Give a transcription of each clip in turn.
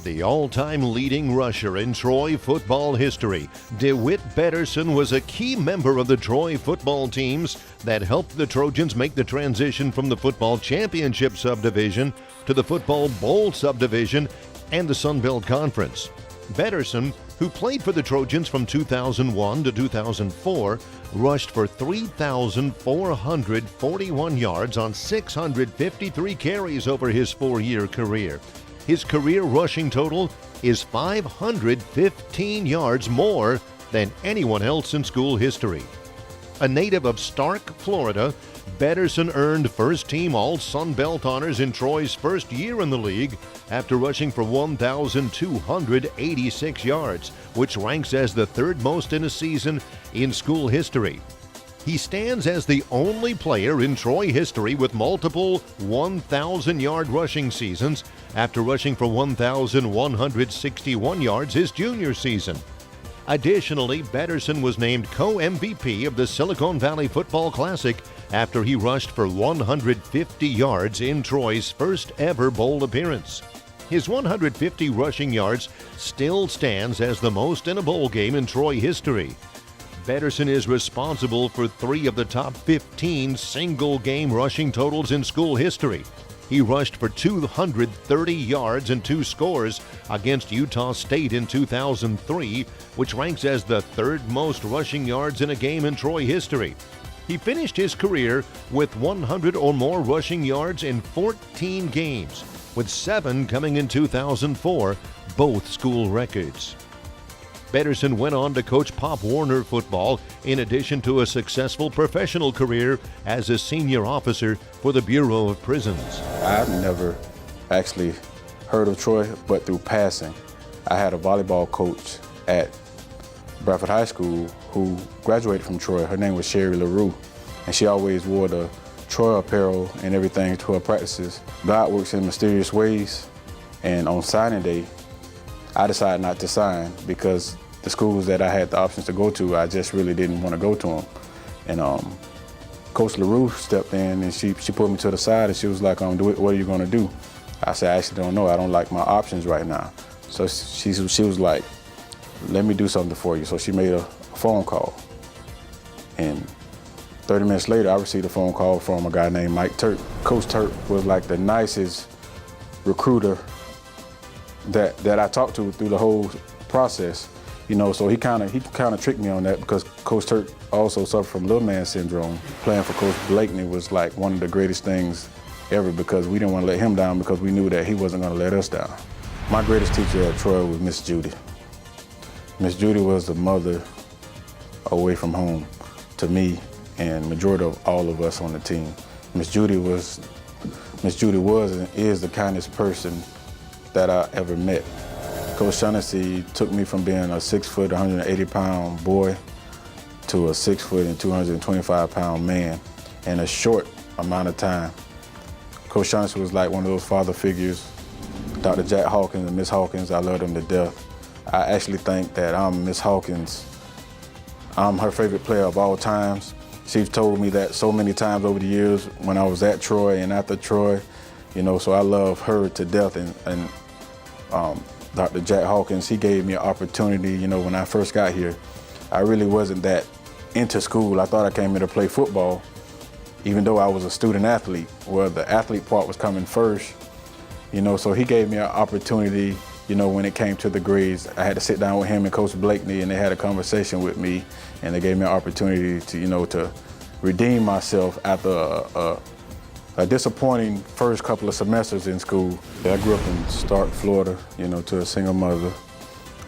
The all-time leading rusher in Troy football history, DeWhitt Betterson was a key member of the Troy football teams that helped the Trojans make the transition from the football championship subdivision to the football bowl subdivision and the Sun Belt Conference. Betterson, who played for the Trojans from 2001 to 2004, rushed for 3,441 yards on 653 carries over his four-year career. His career rushing total is 515 yards more than anyone else in school history. A native of Stark, Florida, Betterson earned first-team All-Sun Belt honors in Troy's first year in the league after rushing for 1,286 yards, which ranks as the third most in a season in school history. He stands as the only player in Troy history with multiple 1,000-yard rushing seasons after rushing for 1,161 yards his junior season. Additionally, Betterson was named co-MVP of the Silicon Valley Football Classic after he rushed for 150 yards in Troy's first ever bowl appearance. His 150 rushing yards still stands as the most in a bowl game in Troy history. Betterson is responsible for 3 of the top 15 single-game rushing totals in school history. He rushed for 230 yards and 2 scores against Utah State in 2003, which ranks as the third most rushing yards in a game in Troy history. He finished his career with 100 or more rushing yards in 14 games, with 7 coming in 2004, both school records. Betterson went on to coach Pop Warner football in addition to a successful professional career as a senior officer for the Bureau of Prisons. I've never actually heard of Troy, but through passing. I had a volleyball coach at Bradford High School who graduated from Troy. Her name was Sherry LaRue, and she always wore the Troy apparel and everything to her practices. God works in mysterious ways, and on signing day, I decided not to sign because the schools that I had the options to go to, I just really didn't want to go to them. And Coach LaRue stepped in and she put me to the side and she was like, DeWhitt, what are you going to do? I said, I actually don't know. I don't like my options right now. So she was like, let me do something for you. So she made a phone call. And 30 minutes later, I received a phone call from a guy named Mike Turk. Coach Turk was like the nicest recruiter that I talked to through the whole process, you know. So he kind of tricked me on that because Coach Turk also suffered from little man syndrome. Playing for Coach Blakeney was like one of the greatest things ever because we didn't want to let him down because we knew that he wasn't going to let us down. My greatest teacher at Troy was Miss Judy. Miss Judy was the mother away from home to me and majority of all of us on the team. Miss Judy was and is the kindest person that I ever met. Coach Shaughnessy took me from being a 6 foot, 180-pound boy to a 6 foot and 225-pound man in a short amount of time. Coach Shaughnessy was like one of those father figures. Dr. Jack Hawkins and Miss Hawkins, I love them to death. I actually think that Miss Hawkins, I'm her favorite player of all times. She's told me that so many times over the years when I was at Troy and after Troy, you know, so I love her to death. And Dr. Jack Hawkins, he gave me an opportunity, you know, when I first got here. I really wasn't that into school. I thought I came here to play football, even though I was a student athlete, where the athlete part was coming first, you know, so he gave me an opportunity, you know, when it came to the grades. I had to sit down with him and Coach Blakeney, and they had a conversation with me, and they gave me an opportunity to, you know, to redeem myself after a disappointing first couple of semesters in school. I grew up in Stark, Florida, you know, to a single mother,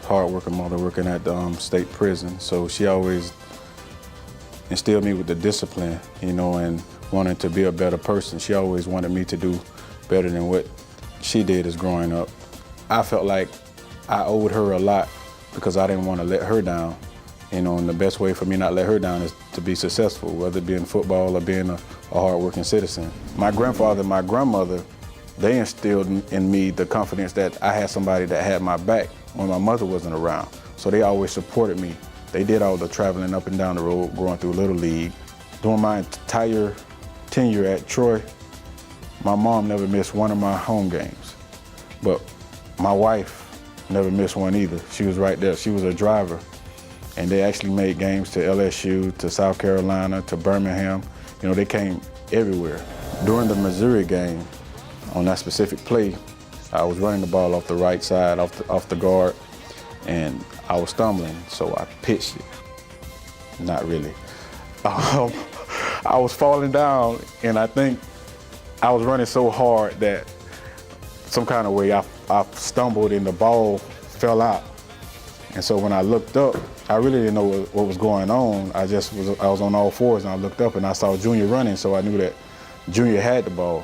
hard-working mother working at the state prison. So she always instilled me with the discipline, you know, and wanting to be a better person. She always wanted me to do better than what she did as growing up. I felt like I owed her a lot because I didn't want to let her down, you know, and the best way for me not to let her down is to be successful, whether it be in football or being a hard-working citizen. My grandfather and my grandmother, they instilled in me the confidence that I had somebody that had my back when my mother wasn't around. So they always supported me. They did all the traveling up and down the road, going through Little League. During my entire tenure at Troy, my mom never missed one of my home games. But my wife never missed one either. She was right there. She was a driver. And they actually made games to LSU, to South Carolina, to Birmingham. You know, they came everywhere. During the Missouri game, on that specific play, I was running the ball off the right side, off the guard, and I was stumbling, so I pitched it. Not really. I was falling down, and I think I was running so hard that some kind of way I stumbled and the ball fell out. And so when I looked up, I really didn't know what was going on. I was on all fours, and I looked up and I saw Junior running, so I knew that Junior had the ball.